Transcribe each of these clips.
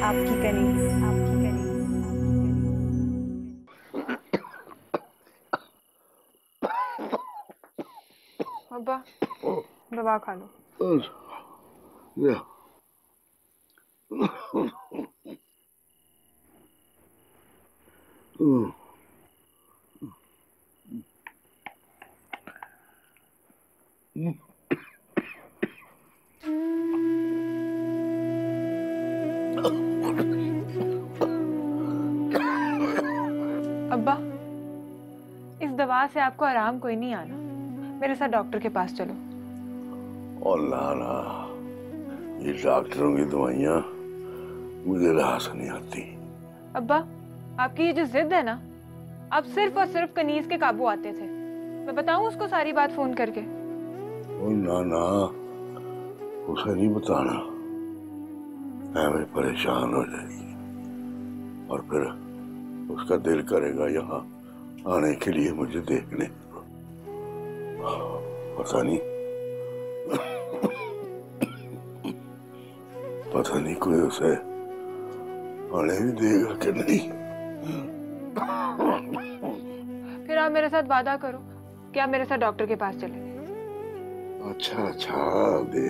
आपकी कनीज, आपकी कनीज। अब्बा दवा खा लो। अब्बा इस दवा से आपको आराम कोई नहीं आना, मेरे साथ डॉक्टर के पास चलो। और लाला, ये डॉक्टरों की दवाइयाँ मुझे रास नहीं आती। अब्बा आपकी ये जो जिद है ना, आप सिर्फ और सिर्फ कनीज के काबू आते थे। मैं बताऊं उसको सारी बात फोन करके? और ना उसे नहीं बताना, मैं परेशान हो जाएगी और फिर उसका दिल करेगा यहाँ आने के लिए मुझे देखने। पता नहीं कोई उसे आने भी देगा कि नहीं। फिर आप मेरे साथ वादा करो कि आप मेरे साथ डॉक्टर के पास चलेंगे। अच्छा दे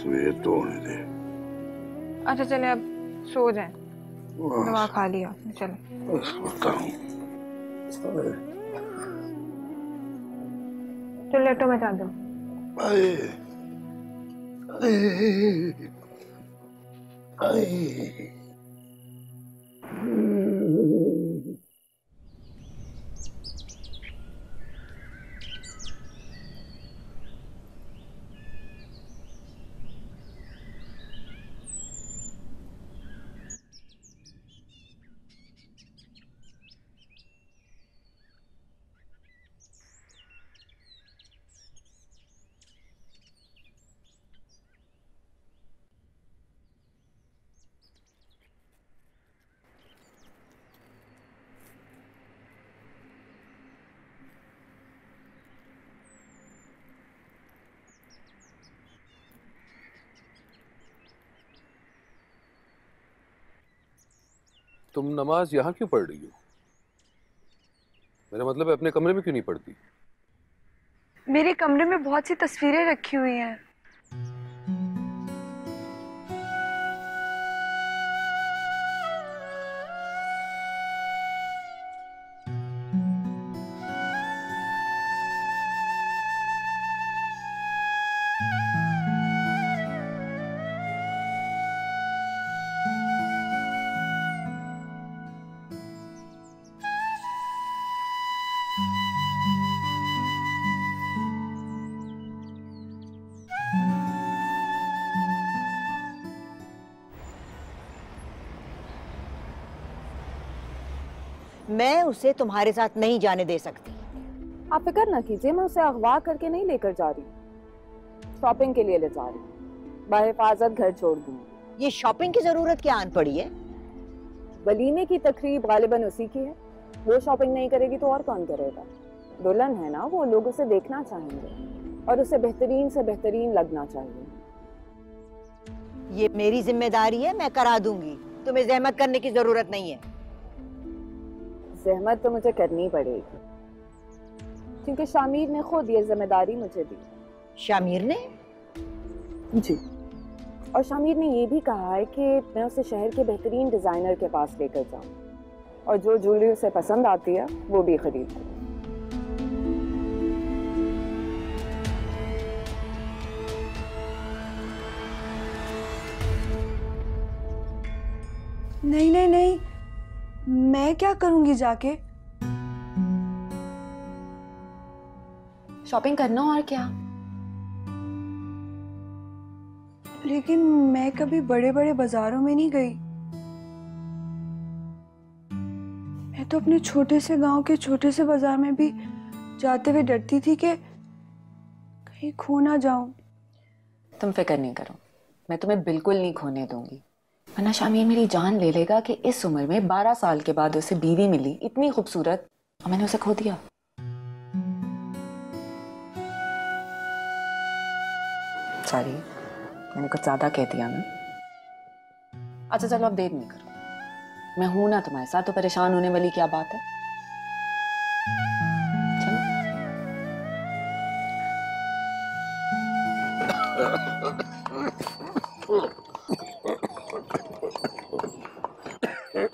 सवेर तो होने दे। अच्छा चले अब सो जाएं, दवा खा लिया चले। चलो लेटो, मैं चाहता हूँ। तुम नमाज यहाँ क्यों पढ़ रही हो? मेरा मतलब है अपने कमरे में क्यों नहीं पढ़ती? मेरे कमरे में बहुत सी तस्वीरें रखी हुई हैं। मैं उसे तुम्हारे साथ नहीं जाने दे सकती। आप फिक्र ना कीजिए, मैं उसे अगवा करके नहीं लेकर जा रही, शॉपिंग के लिए ले जा रही हूँ। बाहिफाजत घर छोड़ दूंगी। ये शॉपिंग की जरूरत क्या आन पड़ी है? वलीमे की तकरीब गालिबन उसी की है। वो शॉपिंग नहीं करेगी तो और कौन करेगा? दुल्हन है ना वो, लोग उसे देखना चाहेंगे और उसे बेहतरीन से बेहतरीन लगना चाहिए। ये मेरी जिम्मेदारी है, मैं करा दूंगी, तुम्हें जहमत करने की जरूरत नहीं है। जहमत तो मुझे करनी पड़ेगी क्योंकि शामिर ने खुद ये जिम्मेदारी मुझे दी। शामिर ने? जी, और शामिर ने ये भी कहा है कि मैं उसे शहर के बेहतरीन डिजाइनर के पास लेकर जाऊं और जो ज्वेलरी उसे पसंद आती है वो भी खरीद दूं। नहीं नहीं नहीं, मैं क्या करूंगी जाके? शॉपिंग करना और क्या। लेकिन मैं कभी बड़े बड़े बाजारों में नहीं गई। मैं तो अपने छोटे से गांव के छोटे से बाजार में भी जाते हुए डरती थी कि कहीं खो ना जाऊं। तुम फिक्र नहीं करो, मैं तुम्हें बिल्कुल नहीं खोने दूंगी। वरना शामिर मेरी जान ले लेगा कि इस उम्र में 12 साल के बाद उसे बीवी मिली इतनी खूबसूरत और मैंने उसे खो दिया। सॉरी, मैंने कुछ ज्यादा कह दिया ना। अच्छा चलो अब देर नहीं करो, मैं हूं ना तुम्हारे साथ, तो परेशान होने वाली क्या बात है।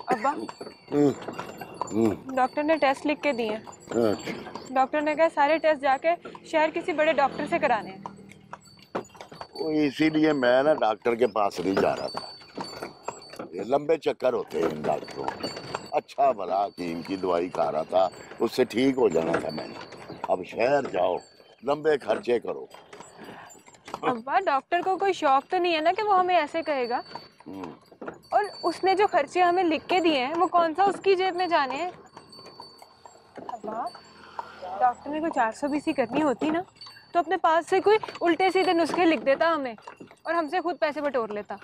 अब्बा, डॉक्टर ने टेस्ट लिख के दिए हैं। डॉक्टर ने कहा सारे टेस्ट जाके शहर किसी बड़े डॉक्टर से कराने हैं। इसीलिए मैं ना डॉक्टर के पास नहीं जा रहा था। ये लंबे चक्कर होते हैं इन डॉक्टरों के। अच्छा भला हकीम की दवाई खा रहा था, उससे ठीक हो जाना था मैंने। अब शहर जाओ, लंबे खर्चे करो। अब्बा, डॉक्टर को कोई शौक तो नहीं है ना कि वो हमें ऐसे कहेगा। और उसने जो खर्चे हमें लिख के दिए हैं वो कौन सा उसकी जेब में जाने हैं। अब्बा, डॉक्टर ने कोई 420 करनी होती ना तो अपने पास से कोई उल्टे सीधे नुस्खे लिख देता हमें और हमसे खुद पैसे बटोर लेता।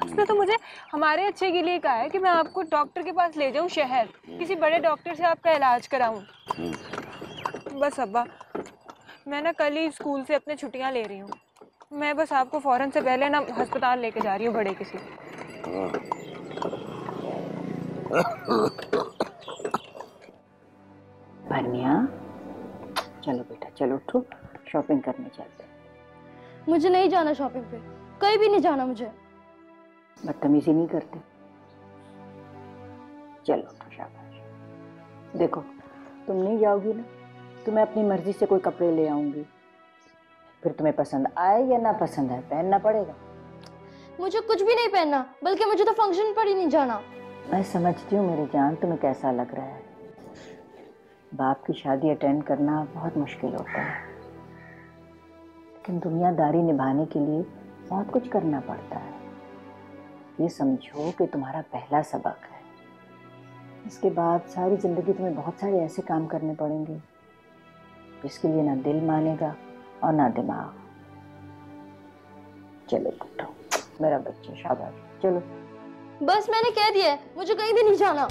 उसने तो मुझे हमारे अच्छे के लिए कहा है कि मैं आपको डॉक्टर के पास ले जाऊं, शहर किसी बड़े डॉक्टर से आपका इलाज कराऊं। बस अब्बा, मैं ना कल ही स्कूल से अपने छुट्टियां ले रही हूँ। मैं बस आपको फौरन से पहले ना अस्पताल लेके जा रही हूँ, बड़े किसी। बनिया, चलो बेटा चलो, उठो, शॉपिंग करने चलते हैं। मुझे नहीं जाना शॉपिंग पे, कहीं भी नहीं जाना मुझे। बदतमीजी नहीं करते। चलो शाबाश। देखो, तुम नहीं जाओगी ना तो मैं अपनी मर्जी से कोई कपड़े ले आऊंगी, फिर तुम्हें पसंद आए या ना पसंद आए पहनना पड़ेगा। मुझे कुछ भी नहीं पहनना, बल्कि मुझे तो फंक्शन पर ही नहीं जाना। मैं समझती हूँ मेरी जान तुम्हें कैसा लग रहा है। बाप की शादी अटेंड करना बहुत मुश्किल होता है, लेकिन दुनियादारी निभाने के लिए बहुत कुछ करना पड़ता है। ये समझो कि तुम्हारा पहला सबक है। इसके बाद सारी जिंदगी तुम्हें बहुत सारे ऐसे काम करने पड़ेंगे जिसके लिए ना दिल मानेगा और ना दिमाग। चलो उठो मेरा बच्चा, शाबाश, चलो। बस मैंने कह दिया है, मुझे कहीं भी नहीं जाना।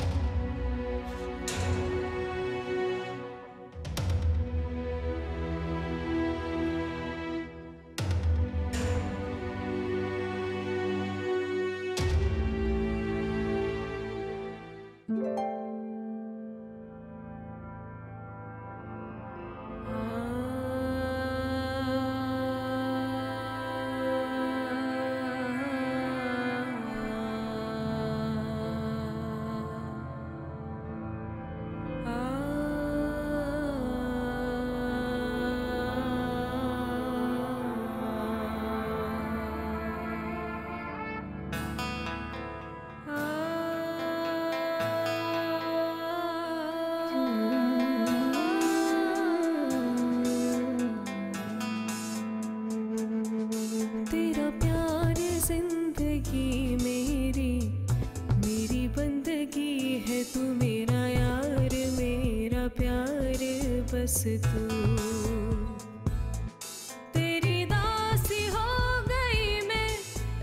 बस तू तेरी दासी हो गई मैं,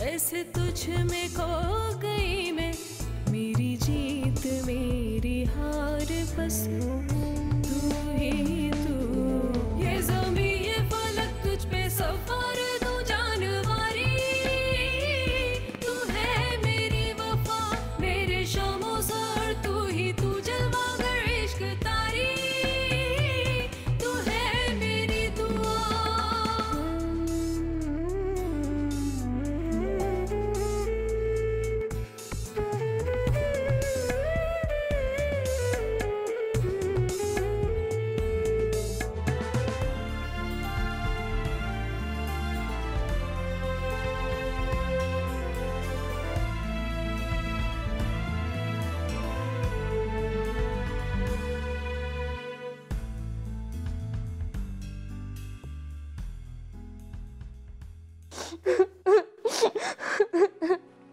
ऐसे तुझ में खो गई मैं। मेरी जीत मेरी हार बस तू ही तू। ये ज़मीं ये फलक तुझ पे सवार तू जानवारी। तू है मेरी वफा मेरे शामो सर, तू ही तू जलवागर इश्क तारी। तू है मेरी दुआ।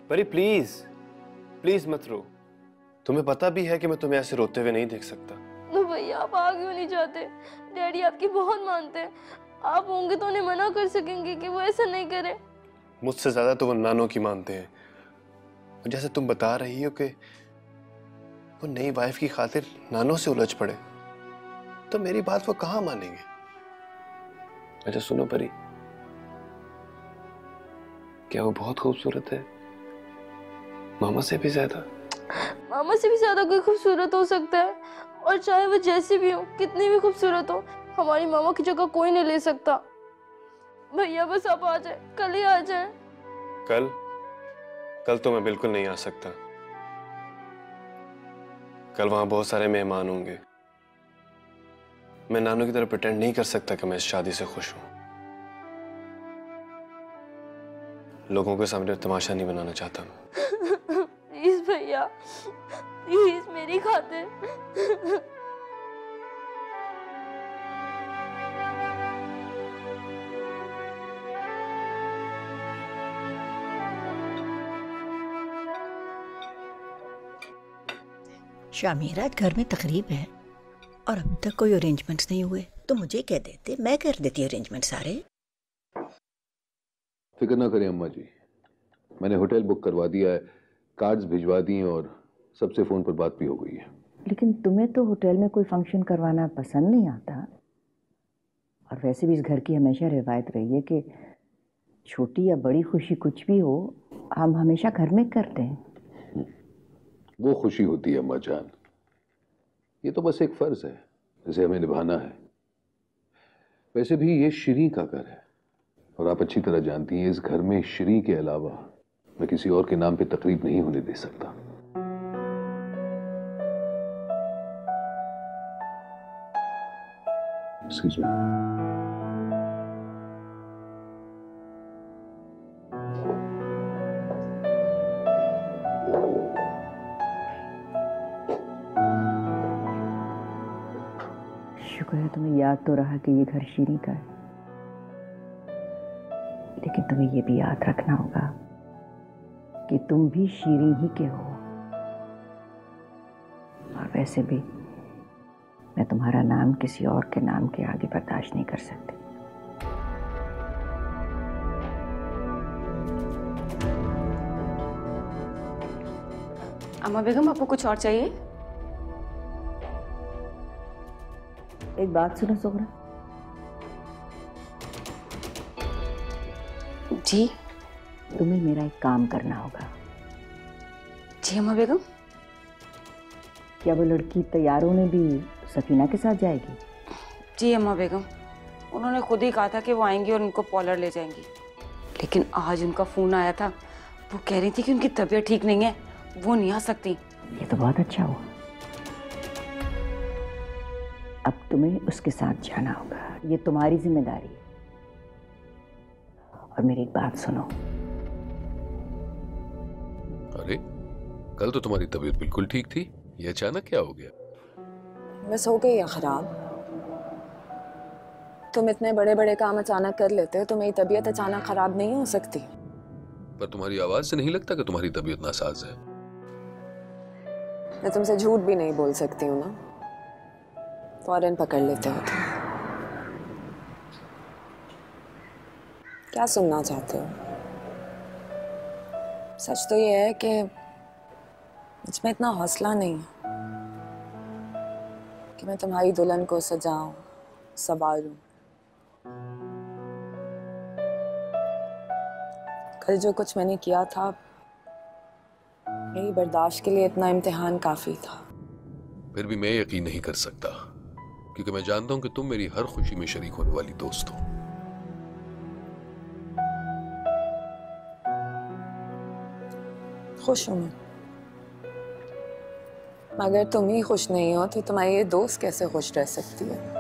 परी प्लीज प्लीज मत रो। तुम्हें पता भी है कि मैं तुम्हें ऐसे रोते हुए नहीं देख सकता। तो भैया आप आ क्यों नहीं चाहते? डैडी आपकी बहुत मानते हैं, आप होंगे तो उन्हें मना कर सकेंगे कि वो ऐसा नहीं करे। मुझसे ज्यादा तो वो नानो की मानते हैं। और जैसे तुम बता रही हो कि वो नई वाइफ की खातिर नानो से उलझ पड़े, तो मेरी बात वो कहाँ मानेंगे। अच्छा सुनो परी, क्या वो बहुत खूबसूरत है? मामा से भी ज्यादा? मामा से भी ज्यादा कोई खूबसूरत हो सकता है, और चाहे वो जैसी भी हो, कितनी भी खूबसूरत हो, हमारी मामा की जगह कोई नहीं ले सकता। भैया बस आप आ जाए, कल ही आ जाए। कल? कल तो मैं बिल्कुल नहीं आ सकता। कल वहां बहुत सारे मेहमान होंगे। मैं नानू की तरह प्रिटेंड नहीं कर सकता कि मैं इस शादी से खुश हूं। लोगों के सामने तमाशा नहीं बनाना चाहता मैं। प्लीज भैया, प्लीज मेरी खातिर। शामिर, आज घर में तकरीब है और अभी तक कोई अरेंजमेंट्स नहीं हुए, तो मुझे कह देते, मैं कर देती अरेंजमेंट सारे। फिक्र ना करें अम्मा जी, मैंने होटल बुक करवा दिया है, कार्ड्स भिजवा दिए और सबसे फोन पर बात भी हो गई है। लेकिन तुम्हें तो होटल में कोई फंक्शन करवाना पसंद नहीं आता, और वैसे भी इस घर की हमेशा रिवायत रही है कि छोटी या बड़ी खुशी कुछ भी हो, हम हमेशा घर में करते हैं। वो खुशी होती है अम्मा जान, ये तो बस एक फर्ज है जिसे हमें निभाना है। वैसे भी ये श्री का घर है और आप अच्छी तरह जानती हैं इस घर में श्री के अलावा मैं किसी और के नाम पे तकरीब नहीं होने दे सकता। Excuse me. शुक्र है तुम्हें याद तो रहा कि ये घर शीरी का है, लेकिन तुम्हें ये भी याद रखना होगा कि तुम भी शीरी ही के हो। और वैसे भी मैं तुम्हारा नाम किसी और के नाम के आगे बर्दाश्त नहीं कर सकती। अम्मा बेगम, आपको कुछ और चाहिए? एक बात सुनो सोहरा। जी? तुम्हें मेरा एक काम करना होगा। जी अम्मा बेगम। क्या वो लड़की तैयार होने भी सफीना के साथ जाएगी? जी अम्मा बेगम, उन्होंने खुद ही कहा था कि वो आएंगी और उनको पॉलर ले जाएंगी, लेकिन आज उनका फोन आया था, वो कह रही थी कि उनकी तबीयत ठीक नहीं है, वो नहीं आ सकती। ये तो बहुत अच्छा हुआ। अब तुम्हें उसके साथ जाना होगा, ये तुम्हारी जिम्मेदारी है। और मेरी एक बात सुनो। अरे कल तो तुम्हारी तबीयत बिल्कुल ठीक थी, ये अचानक क्या हो गया? बस हो गई है खराब। तुम इतने बड़े बड़े काम अचानक कर लेते हो तो मेरी तबीयत अचानक खराब नहीं हो सकती। पर तुम्हारी आवाज से नहीं लगता कि तुम्हारी तबीयत नासाज है। मैं तुमसे झूठ भी नहीं बोल सकती हूँ ना, फौरन पकड़ लेते हो तुम। क्या सुनना चाहते हो? सच तो ये है कि मुझमें इतना हौसला नहीं है कि मैं तुम्हारी दुल्हन को सजाऊं, संवारूं। कल जो कुछ मैंने किया था, मेरी बर्दाश्त के लिए इतना इम्तिहान काफी था। फिर भी मैं यकीन नहीं कर सकता, क्योंकि मैं जानता हूं कि तुम मेरी हर खुशी में शरीक होने वाली दोस्त हो। खुश हूं मैं, मगर तुम ही खुश नहीं हो तो तुम्हारी ये दोस्त कैसे खुश रह सकती है?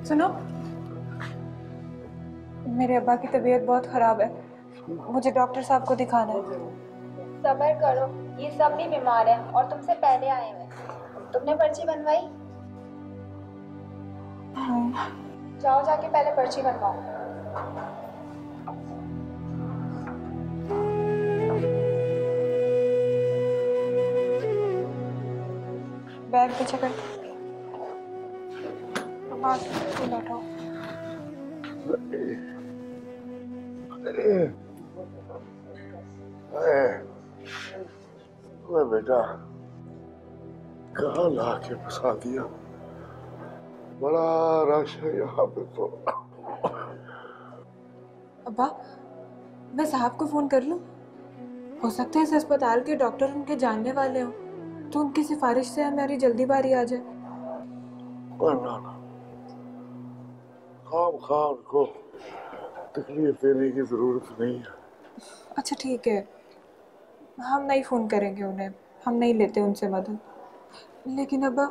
सुनो, मेरे अब्बा की तबीयत बहुत खराब है, मुझे डॉक्टर साहब को दिखाना है। सब्र करो, ये सब भी बीमार हैं और तुमसे पहले आए हैं। तुमने पर्ची बनवाई? जाओ जाके पहले पर्ची बनवाओ। बैग पीछे कर। बैठो। अरे बेटा, कहाँ ला के फंसा दिया। बड़ा रश है यहाँ पे तो। अब्बा, मैं साहब को फोन कर लूं? हो सकता है इस अस्पताल के डॉक्टर उनके जानने वाले हो, तो उनकी सिफारिश से हमारी जल्दी बारी आ जाए। ना खाम को तकलीफ देने की जरूरत नहीं है। अच्छा ठीक है, हम नहीं फ़ोन करेंगे उन्हें, हम नहीं लेते उनसे मदद। लेकिन अब्बा,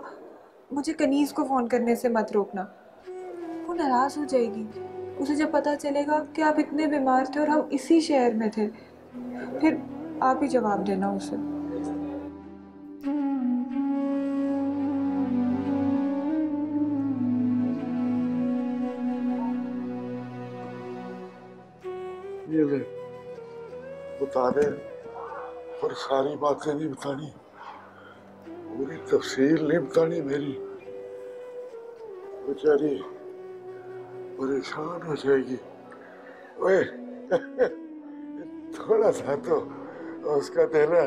मुझे कनीज़ को फ़ोन करने से मत रोकना, वो नाराज़ हो जाएगी। उसे जब पता चलेगा कि आप इतने बीमार थे और हम इसी शहर में थे, फिर आप ही जवाब देना उसे। ये ले, बता दे, पर सारी बातें नहीं बतानी, पूरी तफसील नहीं बतानी मेरी। बेचारी परेशान हो जाएगी। ओए, थोड़ा सा तो उसका देना।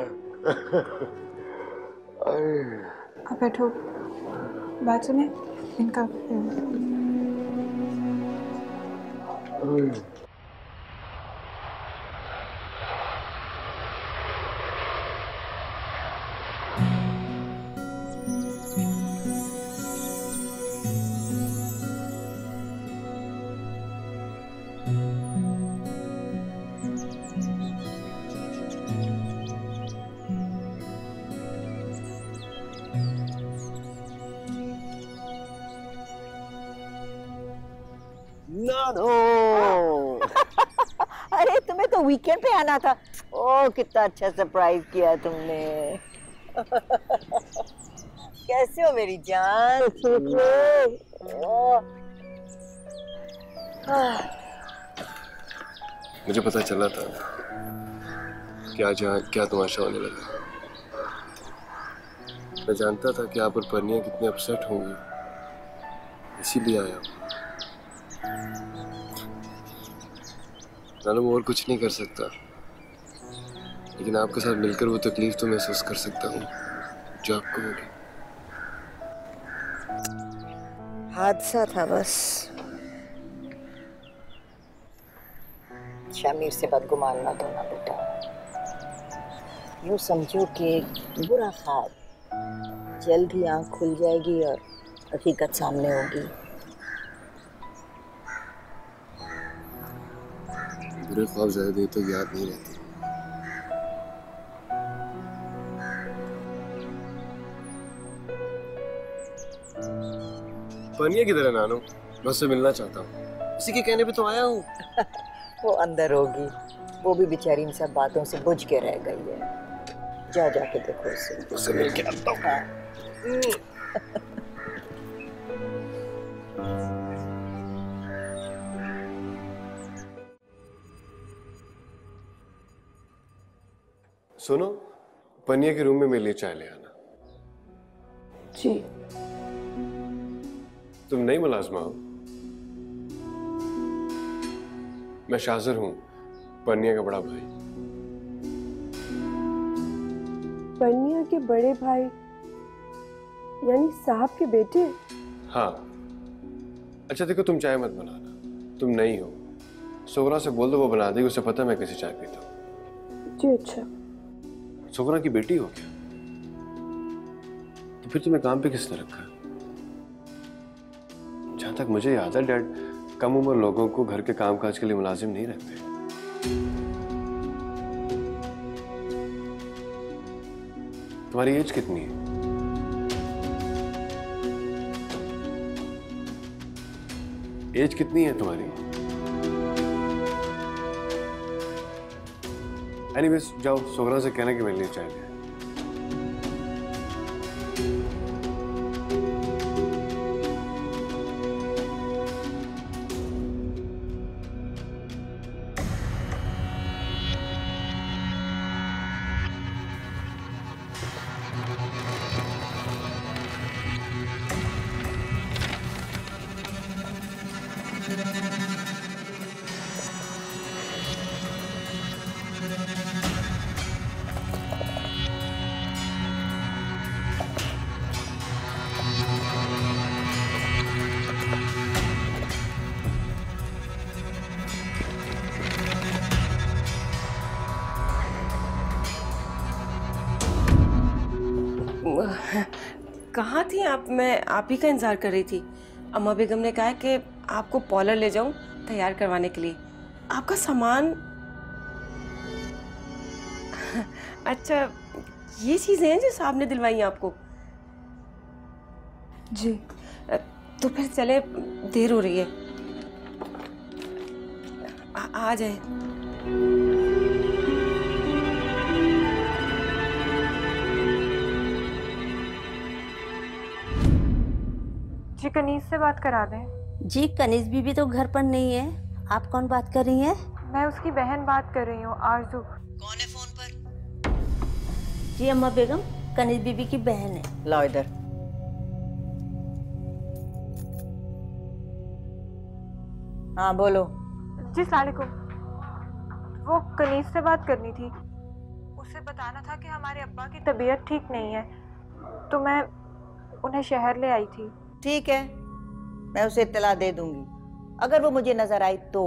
आप बैठो, बात सुने इनका। अरे तुम्हें तो वीकेंड पे आना था। ओह कितना अच्छा सरप्राइज किया तुमने। कैसे हो मेरी जान? मुझे पता चला था कि आज यहाँ क्या तमाशा होने लगा। मैं जानता था कि आप और परनिया कितने अपसेट होंगी, इसीलिए आया। नानू, मैं और कुछ नहीं कर सकता, लेकिन आपके साथ मिलकर वो तकलीफ तो महसूस कर सकता हूँ जो आपको होगी। हादसा था बस। शामिर से बदगुमान मत होना बेटा। यूँ समझो कि बुरा ख्वाब जल्द ही आँख खुल जाएगी और हकीकत सामने होगी। बुरे ख्वाब ज्यादा देर तक याद नहीं रहते। परनिया की तरह नानू, मैं उससे मिलना चाहता हूँ। उसी के कहने पे तो आया हूँ। वो अंदर होगी, वो भी बेचारी इन सब बातों से बुझ के रह गई है। जाके देखो उससे मिल के आता हूँ। सुनो, पनिया के रूम में मेरे लिए चाय ले आना। जी। तुम नई मुलाजमा हो? मैं शाजिर हूँ, पनिया का बड़ा भाई। पनिया के बड़े भाई यानी साहब के बेटे? हाँ। अच्छा देखो, तुम चाय मत बनाना, तुम नई हो। सोगरा से बोल दो, वो बना देगी, उसे पता है मैं कैसे चाय पीता हूँ। जी अच्छा। सोगरा की बेटी हो क्या? तो फिर तुम्हें काम पे किसने रखा? जहां तक मुझे याद है, डैड कम उम्र लोगों को घर के कामकाज के लिए मुलाजिम नहीं रखते। तुम्हारी एज कितनी है? एज कितनी है तुम्हारी? एनीवेज, जाओ सोगरा से कहना कि मेरे लिए चाय ले। कहाँ थी आप? मैं आप ही का इंतजार कर रही थी। अम्मा बेगम ने कहा कि आपको पार्लर ले जाऊं तैयार करवाने के लिए। आपका सामान अच्छा, ये चीजें हैं जो साहब ने दिलवाई आपको? जी। तो फिर चले, देर हो रही है। आ जाए। जी कनीज से बात करा दें। जी कनीज बीबी तो घर पर नहीं है। आप कौन बात कर रही हैं? मैं उसकी बहन बात कर रही हूँ, आरजू। कौन है फोन पर? जी अम्मा बेगम, कनीज बीबी की बहन है। लाओ इधर। हाँ बोलो। जी सलामुअलैकुम। वो कनीज से बात करनी थी। उससे बताना था कि हमारे अब्बा की तबीयत ठीक नहीं है, तो मैं उन्हें शहर ले आई थी। ठीक है, मैं उसे इत्तला दे दूंगी अगर वो मुझे नजर आई तो।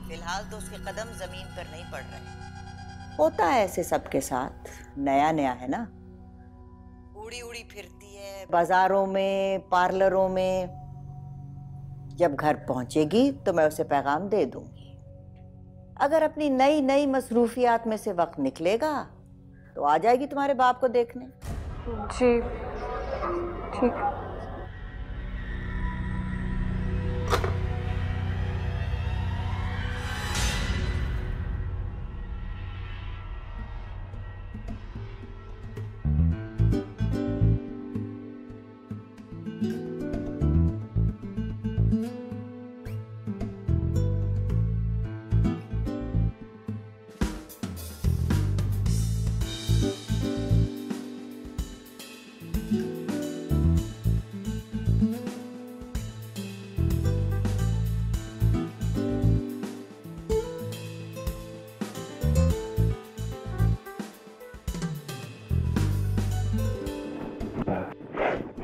फिलहाल तो उसके कदम जमीन पर नहीं पड़ रहे। होता है ऐसे सबके साथ, नया नया है ना। उड़ी उड़ी फिरती है बाजारों में, पार्लरों में। जब घर पहुंचेगी तो मैं उसे पैगाम दे दूंगी। अगर अपनी नई नई मसरूफियात में से वक्त निकलेगा तो आ जाएगी तुम्हारे बाप को देखने। जी ठीक।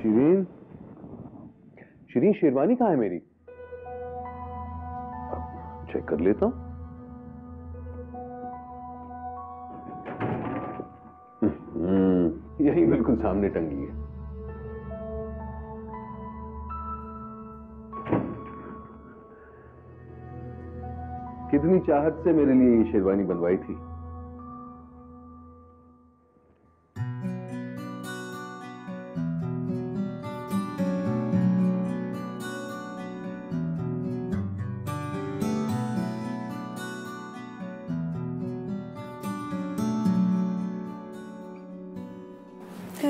शिरीन, शिरीन शेरवानी कहाँ है मेरी? चेक कर लेता हूं। यही बिल्कुल सामने टंगी है। कितनी चाहत से मेरे लिए ये शेरवानी बनवाई थी।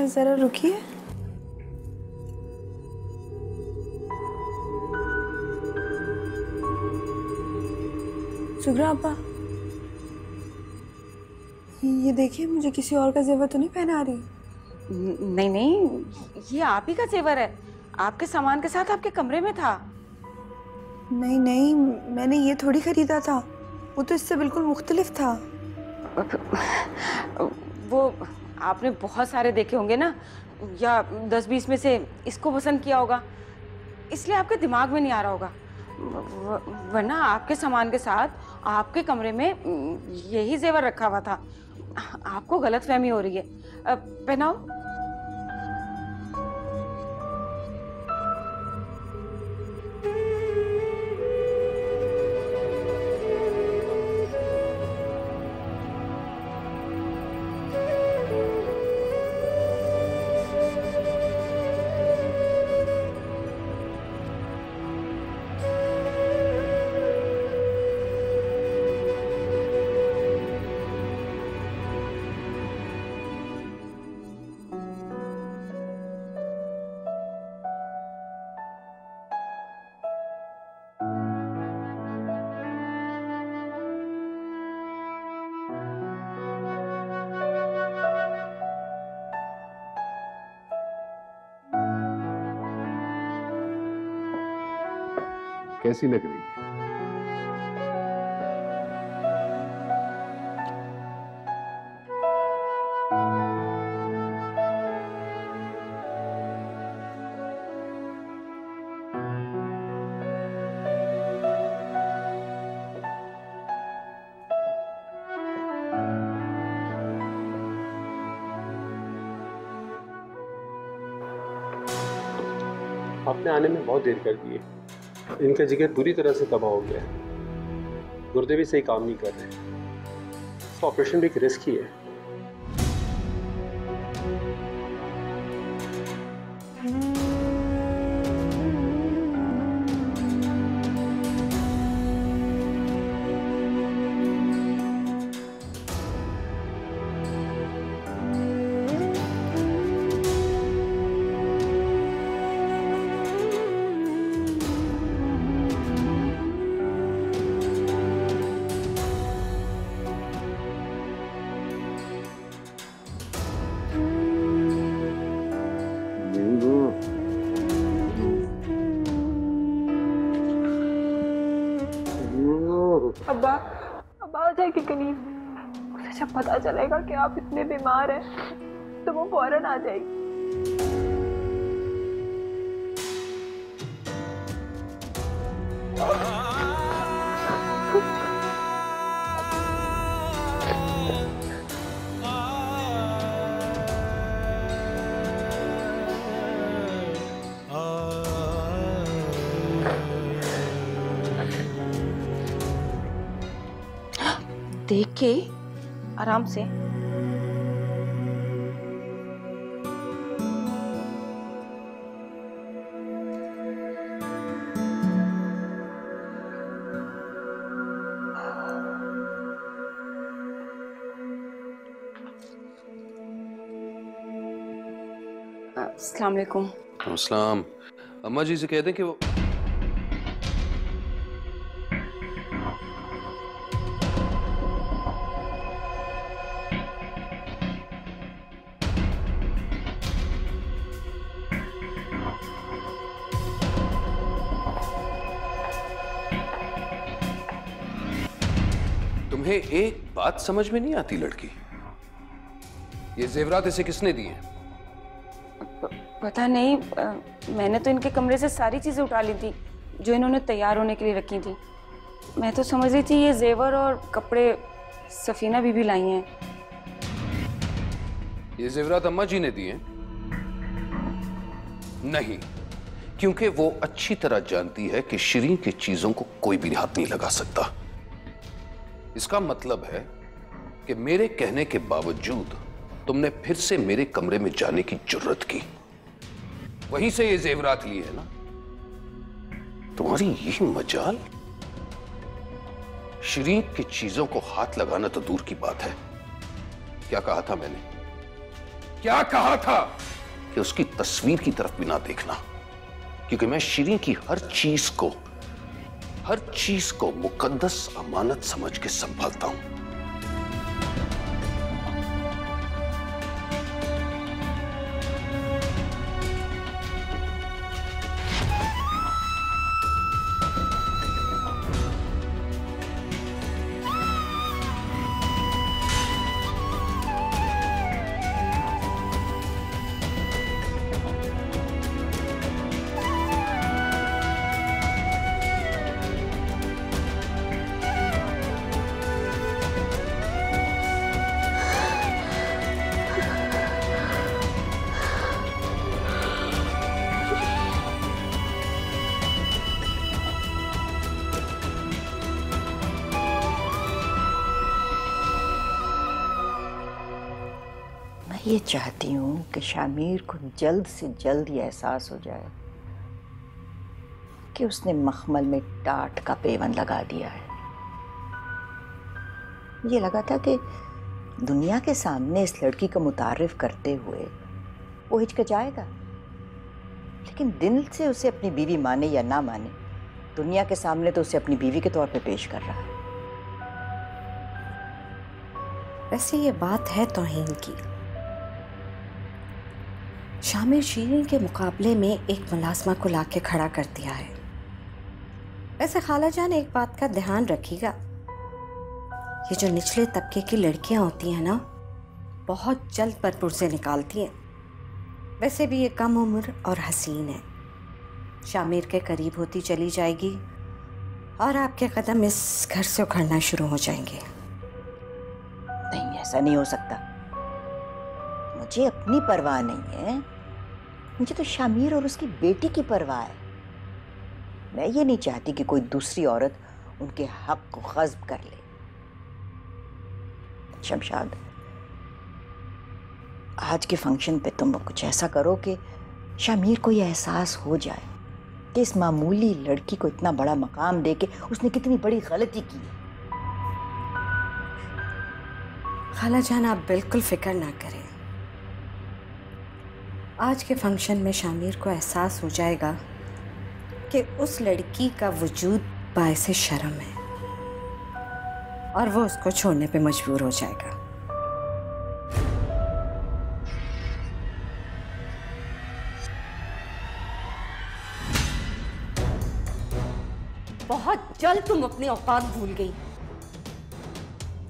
जरा रुकिए। सुगरा आपा, ये देखिए, मुझे किसी और का जेवर तो नहीं पहना रही? नहीं नहीं, ये आप ही का जेवर है। आपके सामान के साथ आपके कमरे में था। नहीं नहीं, मैंने ये थोड़ी खरीदा था, वो तो इससे बिल्कुल मुख्तलिफ था। वो आपने बहुत सारे देखे होंगे ना, या 10-20 में से इसको पसंद किया होगा, इसलिए आपके दिमाग में नहीं आ रहा होगा। वरना आपके सामान के साथ आपके कमरे में यही जेवर रखा हुआ था। आपको गलतफहमी हो रही है। पहनाओ। कैसी लग रही है? आपने आने में बहुत देर कर दी है। इनका जिगर बुरी तरह से तबाह हो गया है। गुर्दे भी सही काम नहीं कर रहे। तो ऑपरेशन भी एक रिस्क ही है। अब आ जाएगी कनीज। उसे जब पता चलेगा कि आप इतने बीमार हैं तो वो फौरन आ जाएगी। देख के आराम से। अस्सलाम वालेकुम। अस्सलाम। अम्मा जी से कह दें कि वो तुम्हें एक बात समझ में नहीं आती लड़की, ये जेवरात इसे किसने दिए? पता नहीं, मैंने तो इनके कमरे से सारी चीजें उठा ली थी जो इन्होंने तैयार होने के लिए रखी थी। मैं तो समझ रही थी ये जेवर और कपड़े सफीना बीबी लाई हैं। ये जेवरात अम्मा जी ने दिए? नहीं, क्योंकि वो अच्छी तरह जानती है कि शिरीन की चीजों को कोई भी हाथ नहीं लगा सकता। इसका मतलब है कि मेरे कहने के बावजूद तुमने फिर से मेरे कमरे में जाने की जुर्रत की। वहीं से ये जेवरात लिए है ना? तुम्हारी यही मजाल? शिरीन की चीजों को हाथ लगाना तो दूर की बात है। क्या कहा था मैंने? क्या कहा था? कि उसकी तस्वीर की तरफ भी ना देखना, क्योंकि मैं शिरीन की हर चीज को मुकद्दस अमानत समझ के संभालता हूं। ये चाहती हूँ कि शामिर को जल्द से जल्द ये एहसास हो जाए कि उसने मखमल में टाट का पेवन लगा दिया है। ये लगा था कि दुनिया के सामने इस लड़की को मुतारिफ करते हुए वो हिचकिचाएगा, लेकिन दिल से उसे अपनी बीवी माने या ना माने, दुनिया के सामने तो उसे अपनी बीवी के तौर पे पेश कर रहा है। वैसे ये बात है तौहीन की। शामिर शिरीन के मुकाबले में एक मुलाजमा को लाके खड़ा कर दिया है। वैसे खाला जान एक बात का ध्यान रखिएगा, ये जो निचले तबके की लड़कियां होती हैं ना, बहुत जल्द परपुर्जे निकालती हैं। वैसे भी ये कम उम्र और हसीन है, शामिर के करीब होती चली जाएगी और आपके कदम इस घर से उखड़ना शुरू हो जाएंगे। नहीं, ऐसा नहीं हो सकता। मुझे अपनी परवाह नहीं है, मुझे तो शामिर और उसकी बेटी की परवाह है। मैं ये नहीं चाहती कि कोई दूसरी औरत उनके हक को ग़स्ब कर ले। शमशाद, आज के फंक्शन पे तुम कुछ ऐसा करो कि शामिर को ये एहसास हो जाए कि इस मामूली लड़की को इतना बड़ा मकाम देके उसने कितनी बड़ी गलती की। खाला जान आप बिल्कुल फिक्र ना करें, आज के फंक्शन में शामिर को एहसास हो जाएगा कि उस लड़की का वजूद बायसे शर्म है और वो उसको छोड़ने पे मजबूर हो जाएगा। बहुत जल्द तुम अपनी औकात भूल गई।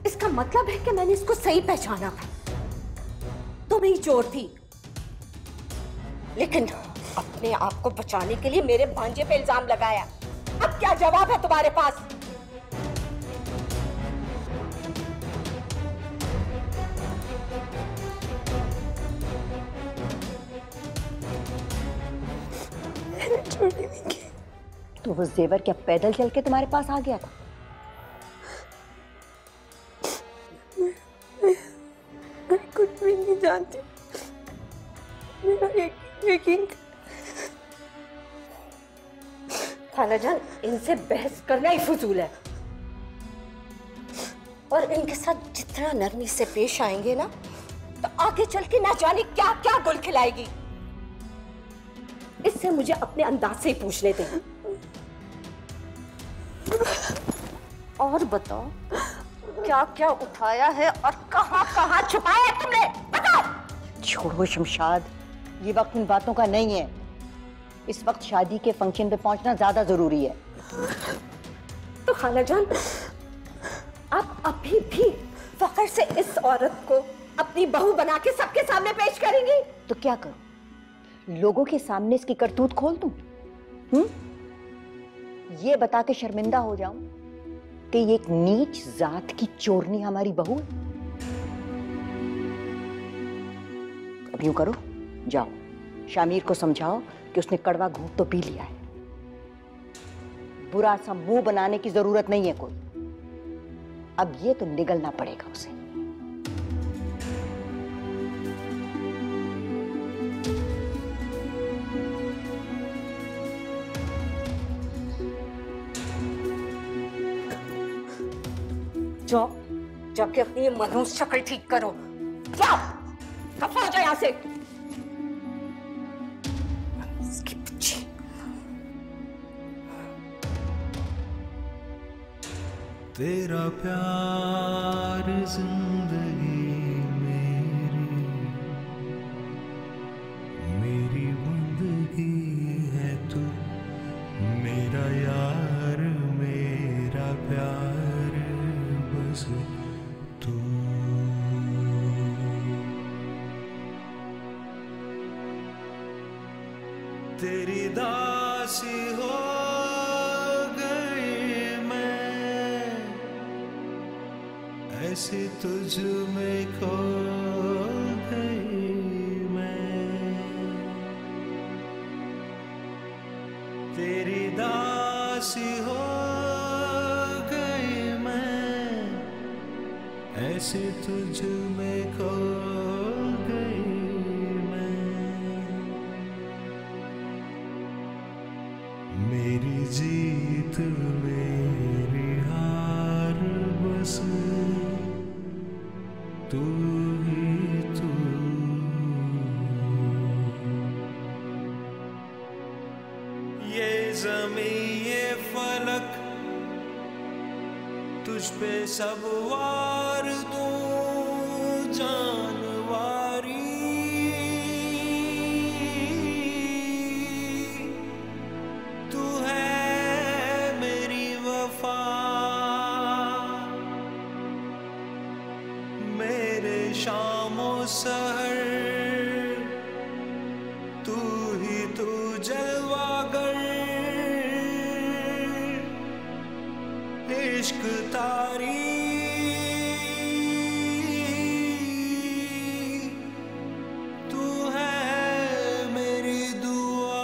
इसका मतलब है कि मैंने इसको सही पहचाना था। तुम ही चोर थी, लेकिन अपने आप को बचाने के लिए मेरे भांजे पे इल्जाम लगाया। अब क्या जवाब है तुम्हारे पास? तो वो जेवर क्या पैदल चल के तुम्हारे पास आ गया था? मैं कुछ भी नहीं जानती। मेरा यकीन। खाला जान, इनसे बहस करना ही फजूल है और इनके साथ जितना नरमी से पेश आएंगे ना, तो आगे चल के ना जाने क्या क्या गुल खिलाएगी। इससे मुझे अपने अंदाज से ही पूछ लेते हैं। और बताओ, क्या क्या उठाया है और कहां कहां छुपाया है तुमने? बताओ। छोड़ो शमशाद, ये वक्त इन बातों का नहीं है। इस वक्त शादी के फंक्शन पे पहुंचना ज्यादा जरूरी है। तो खाला जान, आप अभी भी फख्र से इस औरत को अपनी बहू बना के सबके सामने पेश करेंगी? तो क्या करूं, लोगों के सामने इसकी करतूत खोल दूं? ये बता के शर्मिंदा हो जाऊं कि ये एक नीच जात की चोरनी हमारी बहू है? अब यूं करो, जाओ शामिर को समझाओ कि उसने कड़वा घूंट तो पी लिया है। बुरा सा मुंह बनाने की जरूरत नहीं है कोई। अब ये तो निगलना पड़ेगा उसे। जाओ, जाके अपनी ये मनहूस शक्ल ठीक करो। जाओ, दफा हो जाओ यहां से। इसकी बच्ची। तेरा प्यार जिंदगी मेरी बंदगी है तू, मेरा यार मेरा प्यार बस तू। तेरी दासी हो गई मैं, ऐसे तुझ में खो गई मैं। तेरी दासी हो गई मैं, ऐसे तुझ में खो गई मैं। मेरी जीत मेरी हार बस तू ही तू। ये ज़मीं ये फलक तुझ पे सब वार दूं जानवारी। तू है सहर, तू ही तू जलवागर, इश्क तारी तू है मेरी दुआ।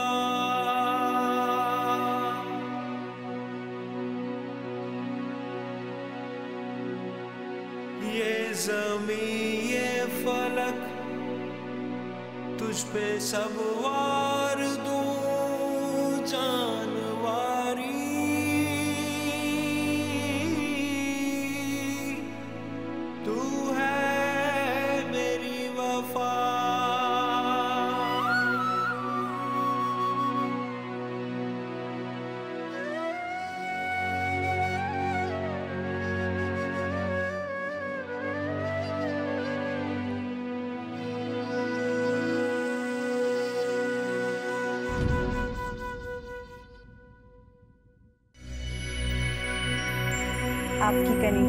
ये ज़मीं ये फलक तुझ पे सब वार दूं जानवारी, तू है मेरी वफा। आपकी कनी